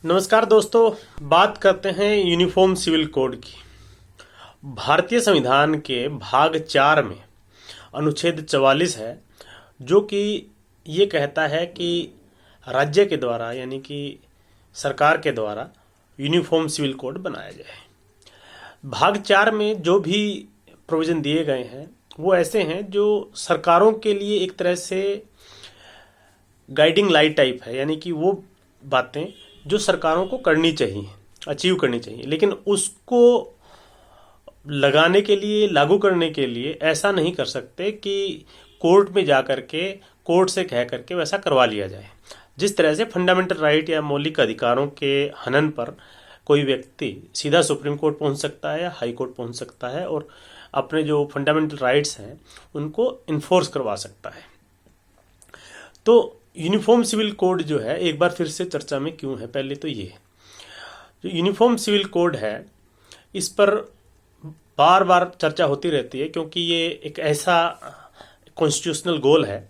नमस्कार दोस्तों, बात करते हैं यूनिफॉर्म सिविल कोड की। भारतीय संविधान के भाग 4 में अनुच्छेद 44 है, जो कि ये कहता है कि राज्य के द्वारा यानी कि सरकार के द्वारा यूनिफॉर्म सिविल कोड बनाया जाए। भाग 4 में जो भी प्रोविजन दिए गए हैं वो ऐसे हैं जो सरकारों के लिए एक तरह से गाइडिंग लाइट टाइप है, यानी कि वो बातें जो सरकारों को करनी चाहिए, अचीव करनी चाहिए, लेकिन उसको लगाने के लिए, लागू करने के लिए ऐसा नहीं कर सकते कि कोर्ट में जा करके, कोर्ट से कह करके वैसा करवा लिया जाए। जिस तरह से फंडामेंटल राइट या मौलिक अधिकारों के हनन पर कोई व्यक्ति सीधा सुप्रीम कोर्ट पहुंच सकता है या हाई कोर्ट पहुंच सकता है और अपने जो फंडामेंटल राइट्स हैं उनको इन्फोर्स करवा सकता है। तो यूनिफॉर्म सिविल कोड जो है, एक बार फिर से चर्चा में क्यों है, पहले तो ये जो यूनिफॉर्म सिविल कोड है इस पर बार बार चर्चा होती रहती है, क्योंकि ये एक ऐसा कॉन्स्टिट्यूशनल गोल है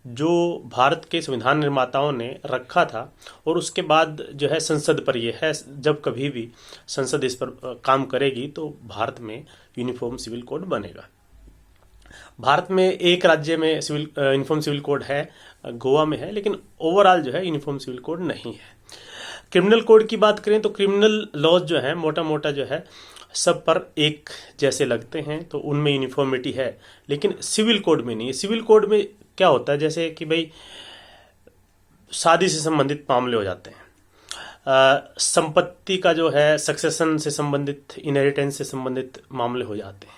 जो भारत के संविधान निर्माताओं ने रखा था और उसके बाद जो है संसद पर ये है, जब कभी भी संसद इस पर काम करेगी तो भारत में यूनिफॉर्म सिविल कोड बनेगा। भारत में एक राज्य में यूनिफॉर्म सिविल कोड है, गोवा में है, लेकिन ओवरऑल जो है यूनिफॉर्म सिविल कोड नहीं है। क्रिमिनल कोड की बात करें तो क्रिमिनल लॉज जो है मोटा मोटा जो है सब पर एक जैसे लगते हैं, तो उनमें यूनिफॉर्मिटी है, लेकिन सिविल कोड में नहीं है। सिविल कोड में क्या होता है, जैसे कि भाई शादी से संबंधित मामले हो जाते हैं, संपत्ति का जो है सक्सेशन से संबंधित, इनहेरिटेंस से संबंधित मामले हो जाते हैं,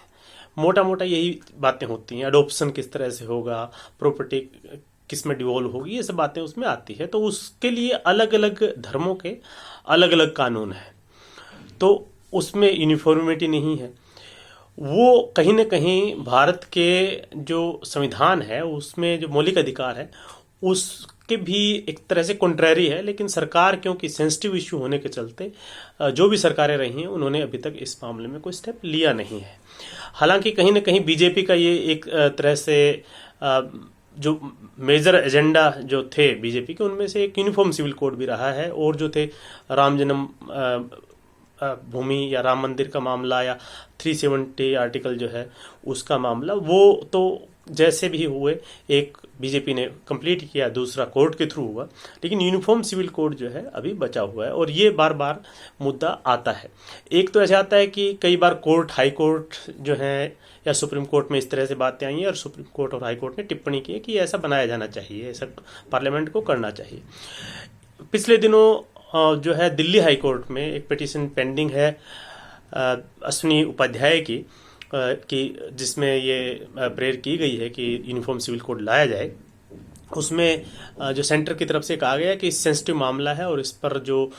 मोटा मोटा यही बातें होती हैं। अडोप्शन किस तरह से होगा, प्रॉपर्टी किस में डिवॉल्व होगी, ये सब बातें उसमें आती है। तो उसके लिए अलग अलग धर्मों के अलग अलग कानून है, तो उसमें यूनिफॉर्मिटी नहीं है। वो कहीं ना कहीं भारत के जो संविधान है उसमें जो मौलिक अधिकार है उसके भी एक तरह से कॉन्ट्रैरी है, लेकिन सरकार क्योंकि सेंसिटिव इश्यू होने के चलते जो भी सरकारें रही हैं उन्होंने अभी तक इस मामले में कोई स्टेप लिया नहीं है। हालांकि कहीं ना कहीं बीजेपी का ये एक तरह से जो मेजर एजेंडा जो थे बीजेपी के, उनमें से एक यूनिफॉर्म सिविल कोड भी रहा है, और जो थे राम जन्म भूमि या राम मंदिर का मामला या 370 आर्टिकल जो है उसका मामला, वो तो जैसे भी हुए एक बीजेपी ने कंप्लीट किया, दूसरा कोर्ट के थ्रू हुआ, लेकिन यूनिफॉर्म सिविल कोड जो है अभी बचा हुआ है और ये बार बार मुद्दा आता है। एक तो ऐसा आता है कि कई बार कोर्ट, हाई कोर्ट जो है या सुप्रीम कोर्ट में इस तरह से बातें आई हैं और सुप्रीम कोर्ट और हाई कोर्ट ने टिप्पणी की है कि ऐसा बनाया जाना चाहिए, ऐसा पार्लियामेंट को करना चाहिए। पिछले दिनों जो है दिल्ली हाई कोर्ट में एक पिटीशन पेंडिंग है अश्विनी उपाध्याय की, जिसमें ये प्रेयर की गई है कि यूनिफॉर्म सिविल कोड लाया जाए। उसमें जो सेंटर की तरफ से कहा गया कि सेंसिटिव मामला है और इस पर जो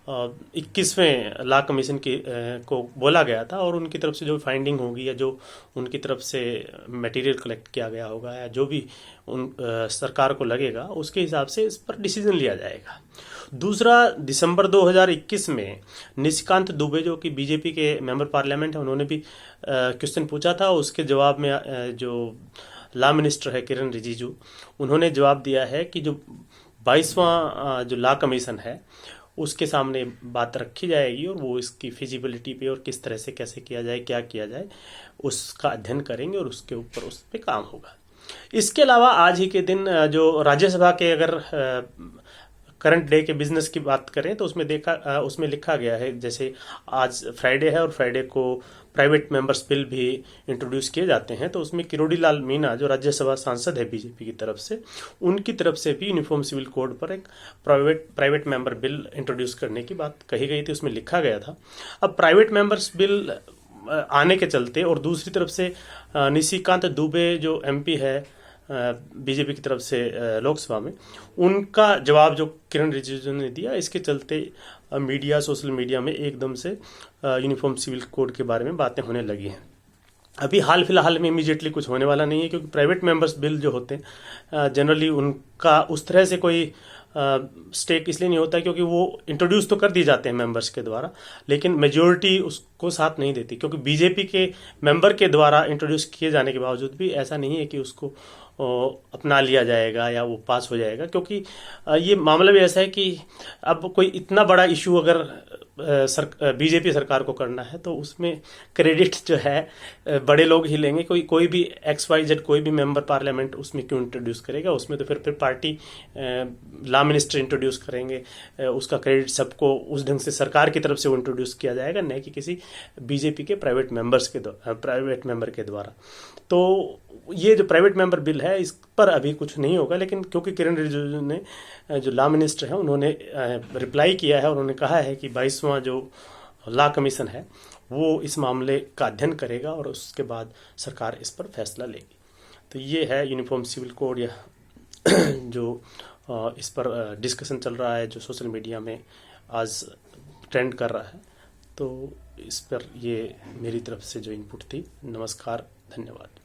21वें लॉ कमीशन की को बोला गया था और उनकी तरफ से जो फाइंडिंग होगी या जो उनकी तरफ से मटेरियल कलेक्ट किया गया होगा या जो भी सरकार को लगेगा उसके हिसाब से इस पर डिसीजन लिया जाएगा। दूसरा, दिसंबर 2021 में निशिकांत दुबे जो कि बीजेपी के मेंबर पार्लियामेंट है, उन्होंने भी क्वेश्चन पूछा था। उसके जवाब में जो लॉ मिनिस्टर है किरण रिजिजू, उन्होंने जवाब दिया है कि जो 22वां जो लॉ कमीशन है उसके सामने बात रखी जाएगी और वो इसकी फिजिबिलिटी पे और किस तरह से कैसे किया जाए, क्या किया जाए, उसका अध्ययन करेंगे और उसके ऊपर उस पर काम होगा। इसके अलावा आज ही के दिन जो राज्यसभा के अगर करंट डे के बिजनेस की बात करें तो उसमें लिखा गया है, जैसे आज फ्राइडे है और फ्राइडे को प्राइवेट मेंबर्स बिल भी इंट्रोड्यूस किए जाते हैं, तो उसमें किरोड़ी लाल मीना जो राज्यसभा सांसद है बीजेपी की तरफ से, उनकी तरफ से भी यूनिफॉर्म सिविल कोड पर एक प्राइवेट मेंबर बिल इंट्रोड्यूस करने की बात कही गई थी, उसमें लिखा गया था। अब प्राइवेट मेंबर्स बिल आने के चलते और दूसरी तरफ से निशिकांत दुबे जो एमपी है बीजेपी की तरफ से लोकसभा में, उनका जवाब जो किरण रिजिजू ने दिया, इसके चलते मीडिया, सोशल मीडिया में एकदम से यूनिफॉर्म सिविल कोड के बारे में बातें होने लगी हैं। अभी हाल फिलहाल में इमीडिएटली कुछ होने वाला नहीं है, क्योंकि प्राइवेट मेंबर्स बिल जो होते हैं जनरली उनका उस तरह से कोई स्टेक इसलिए नहीं होता क्योंकि वो इंट्रोड्यूस तो कर दिए जाते हैं मेंबर्स के द्वारा, लेकिन मेजोरिटी उसको साथ नहीं देती, क्योंकि बीजेपी के मेंबर के द्वारा इंट्रोड्यूस किए जाने के बावजूद भी ऐसा नहीं है कि उसको अपना लिया जाएगा या वो पास हो जाएगा, क्योंकि ये मामला भी ऐसा है कि अब कोई इतना बड़ा इशू अगर बीजेपी सरकार को करना है तो उसमें क्रेडिट जो है बड़े लोग ही लेंगे। कोई भी XYZ कोई भी मेंबर पार्लियामेंट उसमें क्यों इंट्रोड्यूस करेगा? उसमें तो फिर पार्टी लॉ मिनिस्टर इंट्रोड्यूस करेंगे, उसका क्रेडिट सबको उस ढंग से सरकार की तरफ से वो इंट्रोड्यूस किया जाएगा, न कि किसी बीजेपी के प्राइवेट मेंबर के द्वारा। तो ये जो प्राइवेट मेंबर बिल है इस पर अभी कुछ नहीं होगा, लेकिन क्योंकि किरण रिजिजू ने जो लॉ मिनिस्टर है उन्होंने रिप्लाई किया है, उन्होंने कहा है कि 22वां जो लॉ कमीशन है वो इस मामले का अध्ययन करेगा और उसके बाद सरकार इस पर फैसला लेगी। तो ये है यूनिफॉर्म सिविल कोड, या जो इस पर डिस्कशन चल रहा है, जो सोशल मीडिया में आज ट्रेंड कर रहा है। तो इस पर ये मेरी तरफ से जो इनपुट थी। नमस्कार, धन्यवाद।